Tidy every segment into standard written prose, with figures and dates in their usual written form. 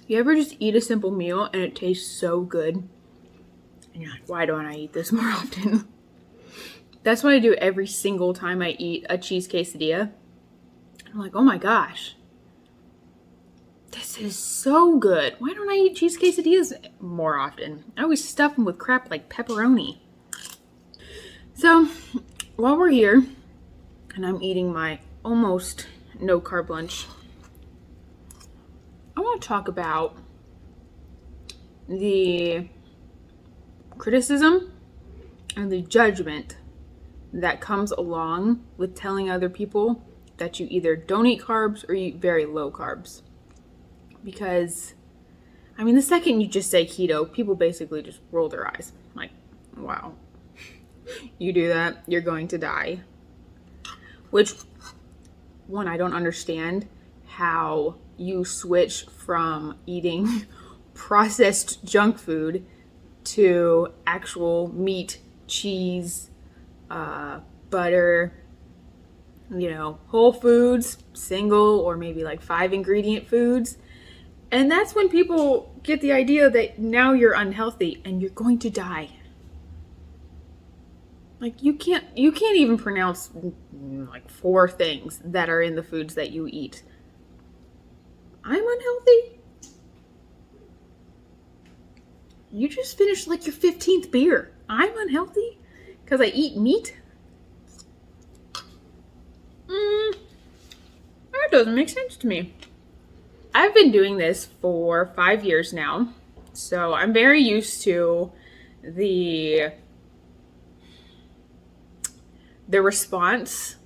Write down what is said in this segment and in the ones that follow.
You ever just eat a simple meal and it tastes so good? And you're like, why don't I eat this more often? That's what I do every single time I eat a cheese quesadilla. I'm like, oh my gosh. This is so good. Why don't I eat cheese quesadillas more often? I always stuff them with crap like pepperoni. So, while we're here, and I'm eating my almost no-carb lunch, I want to talk about the criticism and the judgment that comes along with telling other people that you either don't eat carbs or you eat very low carbs. Because, I mean, the second you just say keto, people basically just roll their eyes. Like, wow, you do that, you're going to die. Which, one, I don't understand how you switch from eating processed junk food to actual meat, cheese, butter, whole foods, single or maybe like 5 ingredient foods. And that's when people get the idea that now you're unhealthy and you're going to die. Like you can't even pronounce like 4 things that are in the foods that you eat. I'm unhealthy? You just finished like your 15th beer. I'm unhealthy because I eat meat? That doesn't make sense to me. I've been doing this for 5 years now, so I'm very used to the response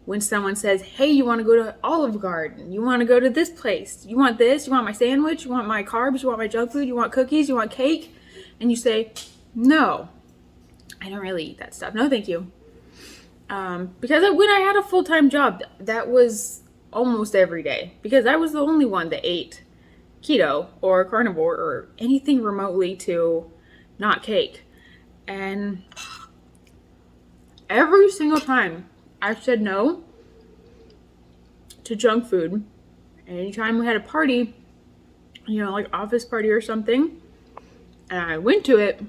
when someone says, hey, you want to go to Olive Garden? You want to go to this place? You want this? You want my sandwich? You want my carbs? You want my junk food? You want cookies? You want cake? And you say, no, I don't really eat that stuff. No, thank you. Because when I had a full-time job, that was almost every day. Because I was the only one that ate keto or carnivore or anything remotely to not cake. And every single time I said no to junk food. Anytime we had a party, like office party or something, and I went to it,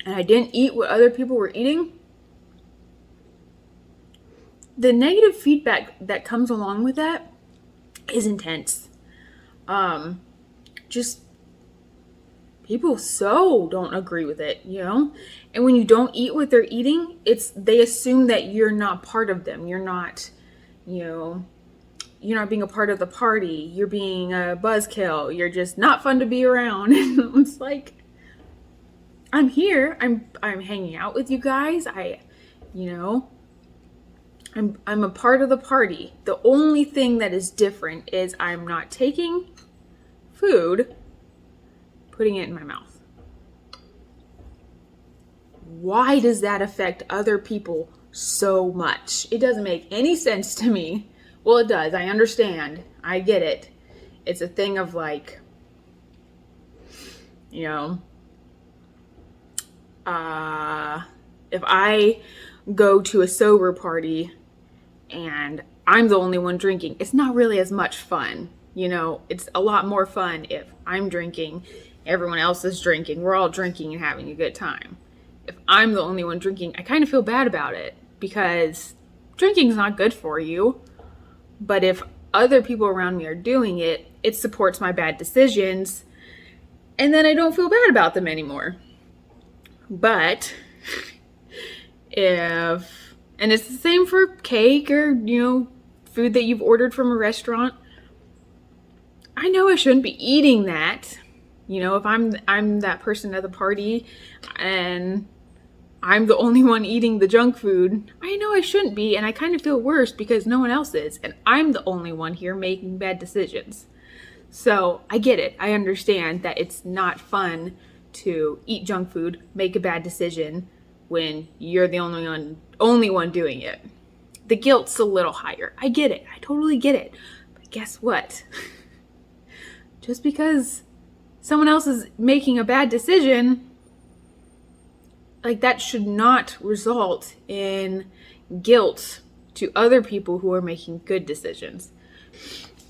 and I didn't eat what other people were eating, the negative feedback that comes along with that is intense. Just people so don't agree with it, And when you don't eat what they're eating, they assume that you're not part of them. You're not, you're not being a part of the party. You're being a buzzkill. You're just not fun to be around. And it's like, I'm here. I'm hanging out with you guys. I'm a part of the party. The only thing that is different is I'm not taking food, putting it in my mouth. Why does that affect other people so much? It doesn't make any sense to me. Well, it does. I understand. I get it. It's a thing of like, if I go to a sober party and I'm the only one drinking, it's not really as much fun. It's a lot more fun if I'm drinking, everyone else is drinking, we're all drinking and having a good time. If I'm the only one drinking, I kind of feel bad about it because drinking is not good for you. But if other people around me are doing it, it supports my bad decisions, and then I don't feel bad about them anymore. But and it's the same for cake or, food that you've ordered from a restaurant. I know I shouldn't be eating that. If I'm that person at the party and I'm the only one eating the junk food, I know I shouldn't be, and I kind of feel worse because no one else is, and I'm the only one here making bad decisions. So I get it. I understand that it's not fun to eat junk food, make a bad decision when you're the only one doing it. The guilt's a little higher. I get it. I totally get it. But guess what? Just because someone else is making a bad decision, like that should not result in guilt to other people who are making good decisions.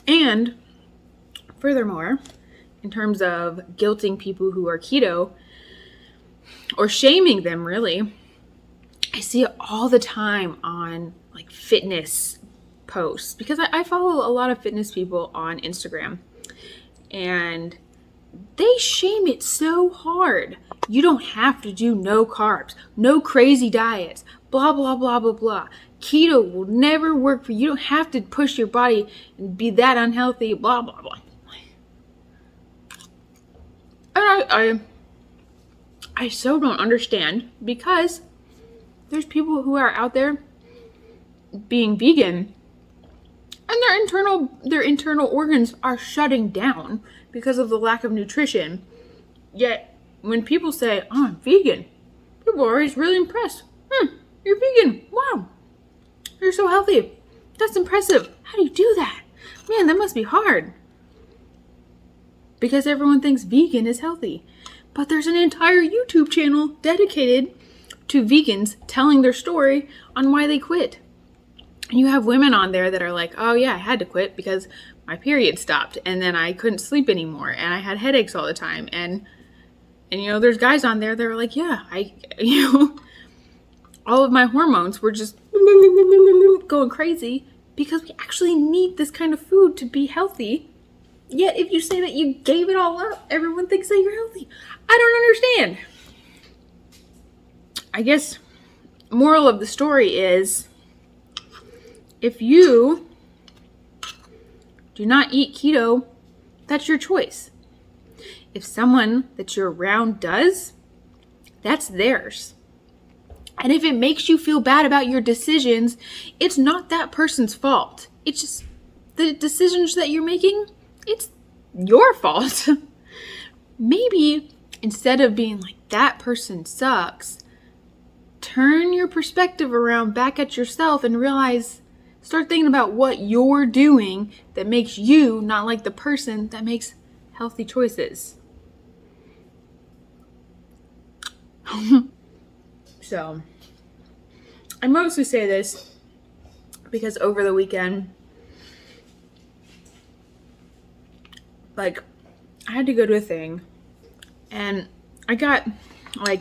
And Furthermore, in terms of guilting people who are keto or shaming them, really, I see it all the time on like fitness posts because I follow a lot of fitness people on Instagram, and they shame it so hard. You don't have to do no carbs, no crazy diets, blah, blah, blah, blah, blah. Keto will never work for you. You don't have to push your body and be that unhealthy, blah, blah, blah. And I so don't understand, because there's people who are out there being vegan and their internal organs are shutting down because of the lack of nutrition. Yet when people say, "Oh, I'm vegan," people are always really impressed. You're vegan. Wow. You're so healthy. That's impressive. How do you do that? Man, that must be hard. Because everyone thinks vegan is healthy. But there's an entire YouTube channel dedicated to vegans telling their story on why they quit. And you have women on there that are like, "Oh yeah, I had to quit because my period stopped and then I couldn't sleep anymore and I had headaches all the time." And there's guys on there that are like, "Yeah, all of my hormones were just going crazy because we actually need this kind of food to be healthy. Yet if you say that you gave it all up, everyone thinks that you're healthy." I don't understand. I guess moral of the story is, if you do not eat keto, that's your choice. If someone that you're around does, that's theirs. And if it makes you feel bad about your decisions, it's not that person's fault. It's just the decisions that you're making, it's your fault. Maybe instead of being like, "That person sucks," turn your perspective around back at yourself and start thinking about what you're doing that makes you not like the person that makes healthy choices. So, I mostly say this because over the weekend, I had to go to a thing, and I got, a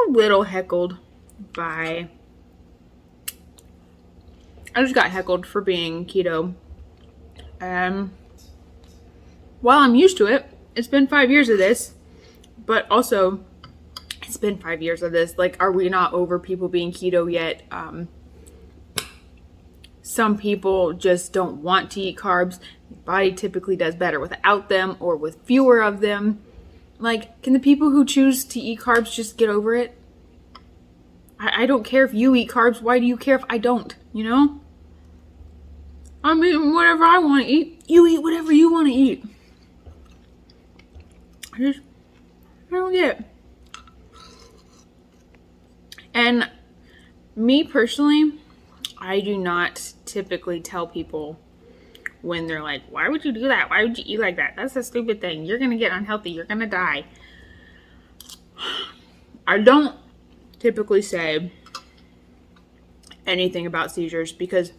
little heckled I just got heckled for being keto. While I'm used to it, it's been 5 years of this, but also, it's been 5 years of this. Are we not over people being keto yet? Some people just don't want to eat carbs. Your body typically does better without them or with fewer of them. Can the people who choose to eat carbs just get over it? I don't care if you eat carbs. Why do you care if I don't? I'm eating whatever I want to eat. You eat whatever you want to eat. I don't get it. And me personally, I do not typically tell people when they're like, "Why would you do that? Why would you eat like that? That's a stupid thing. You're going to get unhealthy. You're going to die." I don't typically say anything about seizures, because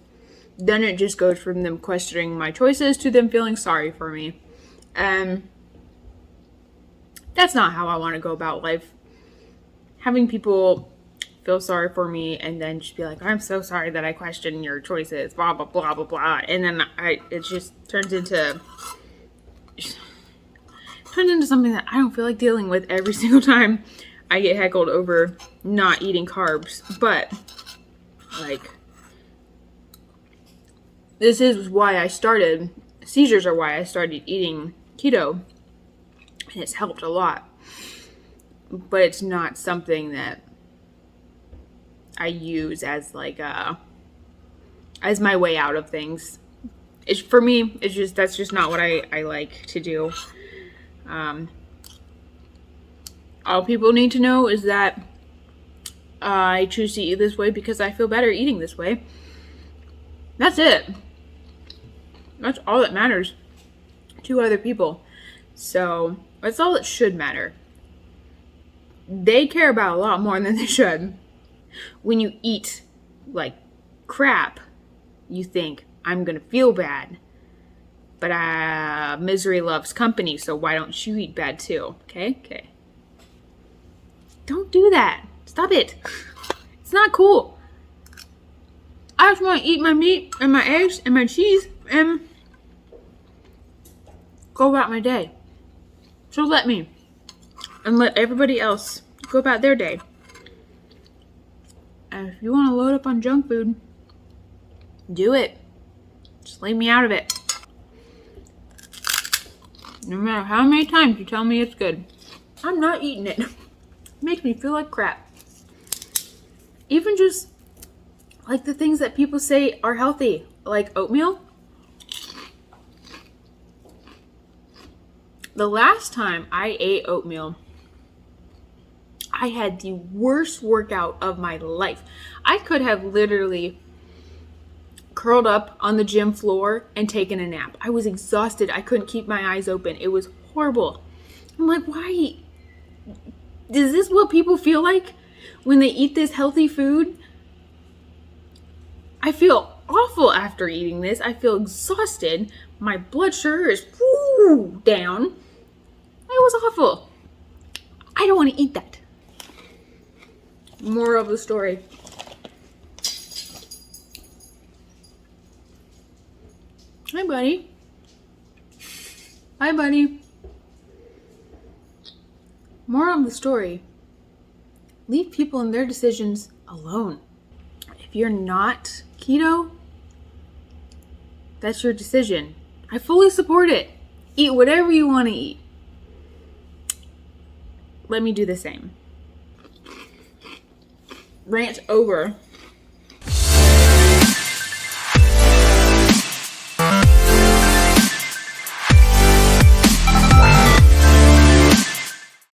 then it just goes from them questioning my choices to them feeling sorry for me. And that's not how I want to go about life. Having people feel sorry for me and then just be like, "I'm so sorry that I questioned your choices, blah, blah, blah, blah, blah." And then it just turns into something that I don't feel like dealing with every single time I get heckled over not eating carbs. But, this is why seizures are why I started eating keto. And it's helped a lot. But it's not something that I use as as my way out of things. For me, that's just not what I like to do. All people need to know is that I choose to eat this way because I feel better eating this way. That's it. That's all that matters to other people. So that's all that should matter. They care about a lot more than they should. When you eat crap, you think, "I'm gonna feel bad." But misery loves company, so why don't you eat bad too? Okay. Don't do that. Stop it. It's not cool. I just want to eat my meat and my eggs and my cheese and go about my day. So let me. And let everybody else go about their day. And if you want to load up on junk food, do it. Just leave me out of it. No matter how many times you tell me it's good, I'm not eating it. It makes me feel like crap. Even just like the things that people say are healthy, like oatmeal. The last time I ate oatmeal, I had the worst workout of my life. I could have literally curled up on the gym floor and taken a nap. I was exhausted. I couldn't keep my eyes open. It was horrible. I'm like, why? Is this what people feel like when they eat this healthy food? I feel awful after eating this. I feel exhausted. My blood sugar is down. It was awful. I don't want to eat that. Moral of the story. Hi, buddy. Hi, buddy. Moral of the story. Leave people and their decisions alone. If you're not keto, that's your decision. I fully support it. Eat whatever you want to eat. Let me do the same. Rant over.